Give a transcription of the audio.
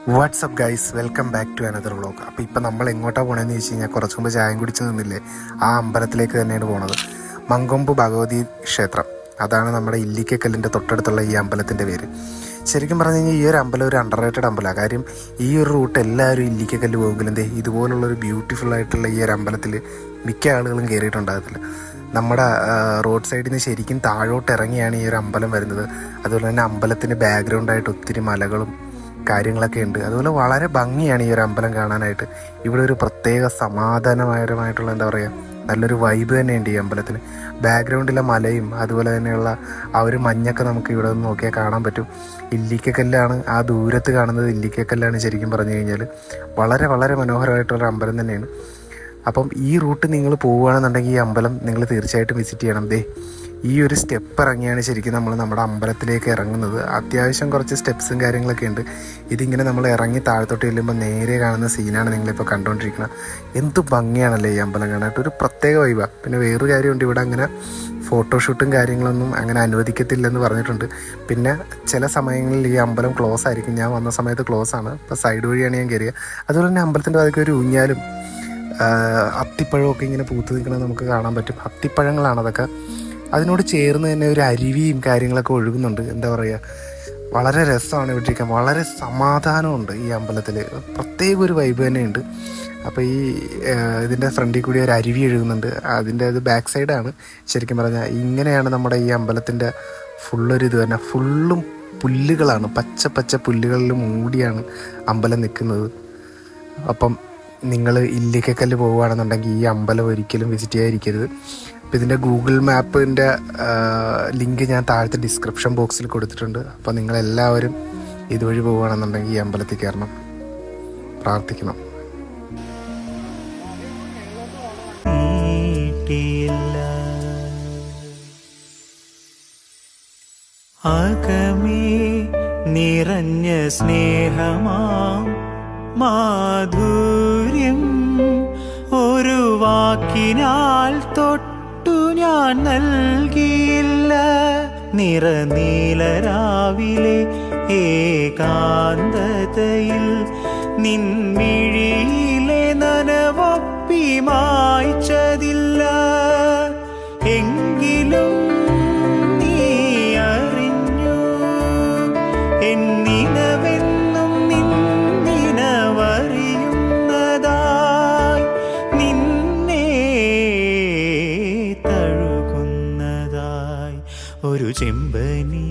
WhatsApp guys, welcome back to another vlog. അപ്പോൾ ഇപ്പം നമ്മൾ എങ്ങോട്ടാണ് പോകണമെന്ന് ചോദിച്ചു കഴിഞ്ഞാൽ കുറച്ച് മുമ്പ് ചായം കുടിച്ച് നിന്നില്ലേ, ആ അമ്പലത്തിലേക്ക് തന്നെയാണ് പോണത്. മങ്കൊമ്പ് ഭഗവതി ക്ഷേത്രം, അതാണ് നമ്മുടെ ഇല്ലിക്കക്കല്ലിൻ്റെ തൊട്ടടുത്തുള്ള ഈ അമ്പലത്തിൻ്റെ പേര്. ശരിക്കും പറഞ്ഞു കഴിഞ്ഞാൽ ഈ ഒരു അമ്പലം ഒരു അണ്ടർ റേറ്റഡ് അമ്പലമാണ്. കാര്യം ഈ ഒരു റൂട്ട് എല്ലാവരും ഇല്ലിക്കക്കല്ല് പോകുമെങ്കിലും ഇതുപോലുള്ളൊരു ബ്യൂട്ടിഫുൾ ആയിട്ടുള്ള ഈ ഒരു അമ്പലത്തിൽ മിക്ക ആളുകളും കയറിയിട്ടുണ്ടാകത്തില്ല. നമ്മുടെ റോഡ് സൈഡിൽ നിന്ന് ശരിക്കും താഴോട്ട് ഇറങ്ങിയാണ് ഈ ഒരു അമ്പലം വരുന്നത്. അതുപോലെ തന്നെ അമ്പലത്തിൻ്റെ ബാക്ക്ഗ്രൗണ്ടായിട്ട് ഒത്തിരി മലകളും കാര്യങ്ങളൊക്കെ ഉണ്ട്. അതുപോലെ വളരെ ഭംഗിയാണ് ഈ ഒരു അമ്പലം കാണാനായിട്ട്. ഇവിടെ ഒരു പ്രത്യേക സമാധാനപരമായിട്ടുള്ള എന്താ പറയുക, നല്ലൊരു വൈബ് തന്നെയുണ്ട് ഈ അമ്പലത്തിന്. ബാക്ക്ഗ്രൗണ്ടിലെ മലയും അതുപോലെ തന്നെയുള്ള ആ ഒരു മഞ്ഞൊക്കെ നമുക്ക് ഇവിടെ നിന്ന് നോക്കിയാൽ കാണാൻ പറ്റും. ഇല്ലിക്കക്കല്ലാണ് ആ ദൂരത്ത് കാണുന്നത്, ഇല്ലിക്കക്കല്ലാണ് ശരിക്കും പറഞ്ഞു കഴിഞ്ഞാൽ. വളരെ വളരെ മനോഹരമായിട്ടുള്ള അമ്പലം തന്നെയാണ്. അപ്പം ഈ റൂട്ട് നിങ്ങൾ പോവുകയാണെന്നുണ്ടെങ്കിൽ ഈ അമ്പലം നിങ്ങൾ തീർച്ചയായിട്ടും വിസിറ്റ് ചെയ്യണം. ഈ ഒരു സ്റ്റെപ്പ് ഇറങ്ങിയാണ് ശരിക്കും നമ്മൾ നമ്മുടെ അമ്പലത്തിലേക്ക് ഇറങ്ങുന്നത്. അത്യാവശ്യം കുറച്ച് സ്റ്റെപ്സും കാര്യങ്ങളൊക്കെ ഉണ്ട്. ഇതിങ്ങനെ നമ്മൾ ഇറങ്ങി താഴത്തോട്ട് ചെല്ലുമ്പോൾ നേരെ കാണുന്ന സീനാണ് നിങ്ങളിപ്പോൾ കണ്ടുകൊണ്ടിരിക്കുന്നത്. എന്ത് ഭംഗിയാണല്ലേ ഈ അമ്പലം കാണാനായിട്ട്, ഒരു പ്രത്യേക വൈബാണ്. പിന്നെ വേറൊരു കാര്യമുണ്ട്, ഇവിടെ അങ്ങനെ ഫോട്ടോഷൂട്ടും കാര്യങ്ങളൊന്നും അങ്ങനെ അനുവദിക്കത്തില്ലെന്ന് പറഞ്ഞിട്ടുണ്ട്. പിന്നെ ചില സമയങ്ങളിൽ ഈ അമ്പലം ക്ലോസ് ആയിരിക്കും. ഞാൻ വന്ന സമയത്ത് ക്ലോസ് ആണ്. ഇപ്പോൾ സൈഡ് വഴിയാണ് ഞാൻ കയറിയത്. അതുപോലെ തന്നെ അമ്പലത്തിൻ്റെ അതൊക്കെ ഒരു ഊഞ്ഞാലും അത്തിപ്പഴമൊക്കെ ഇങ്ങനെ പൂത്ത് നിൽക്കുന്നത് നമുക്ക് കാണാൻ പറ്റും. അത്തിപ്പഴങ്ങളാണ് അതൊക്കെ. അതിനോട് ചേർന്ന് തന്നെ ഒരു അരുവിയും കാര്യങ്ങളൊക്കെ ഒഴുകുന്നുണ്ട്. എന്താ പറയുക, വളരെ രസമാണ് ഇവിടെ ഇരിക്കാൻ. വളരെ സമാധാനമുണ്ട് ഈ അമ്പലത്തിൽ. പ്രത്യേക ഒരു വൈബ് തന്നെയുണ്ട്. അപ്പോൾ ഈ ഇതിൻ്റെ ഫ്രണ്ടിൽ കൂടി ഒരു അരുവി ഒഴുകുന്നുണ്ട്. അതിൻ്റെ അത് ബാക്ക് സൈഡാണ് ശരിക്കും പറഞ്ഞാൽ. ഇങ്ങനെയാണ് നമ്മുടെ ഈ അമ്പലത്തിൻ്റെ ഫുള്ളൊരു ഇത് തന്നെ. ഫുള്ളും പുല്ലുകളാണ്, പച്ച പച്ച പുല്ലുകളിൽ മൂടിയാണ് അമ്പലം നിൽക്കുന്നത്. അപ്പം നിങ്ങൾ ഇല്ലിക്കക്കല്ല് പോവുകയാണെന്നുണ്ടെങ്കിൽ ഈ അമ്പലം ഒരിക്കലും വിസിറ്റ് ചെയ്യാതിരിക്കരുത്. അപ്പോൾ ഇതിൻ്റെ ഗൂഗിൾ മാപ്പിൻ്റെ ലിങ്ക് ഞാൻ താഴത്തെ ഡിസ്ക്രിപ്ഷൻ ബോക്സിൽ കൊടുത്തിട്ടുണ്ട്. അപ്പോൾ നിങ്ങളെല്ലാവരും ഇതുവഴി പോവുകയാണെന്നുണ്ടെങ്കിൽ ഈ അമ്പലത്തിൽ കയറണം, പ്രാർത്ഥിക്കണം. അകമേ നിറഞ്ഞ സ്നേഹമാം മാധുര്യം ഒരു വാക്കിനാൽ തൊട്ടു ഞാൻ നൽകിയില്ല. നിറനീലരാവിലെ ഏകാന്തതയിൽ നിൻമിഴിയിലെ നനവൊപ്പി മായ്ച്ചതില്ല. എങ്കിലും നീ അറിഞ്ഞു എന്നിനവെന്നും നിന്നിനവറിയുന്നതായി, നിന്നെ തഴുകുന്നതായി ഒരു ചെമ്പനീ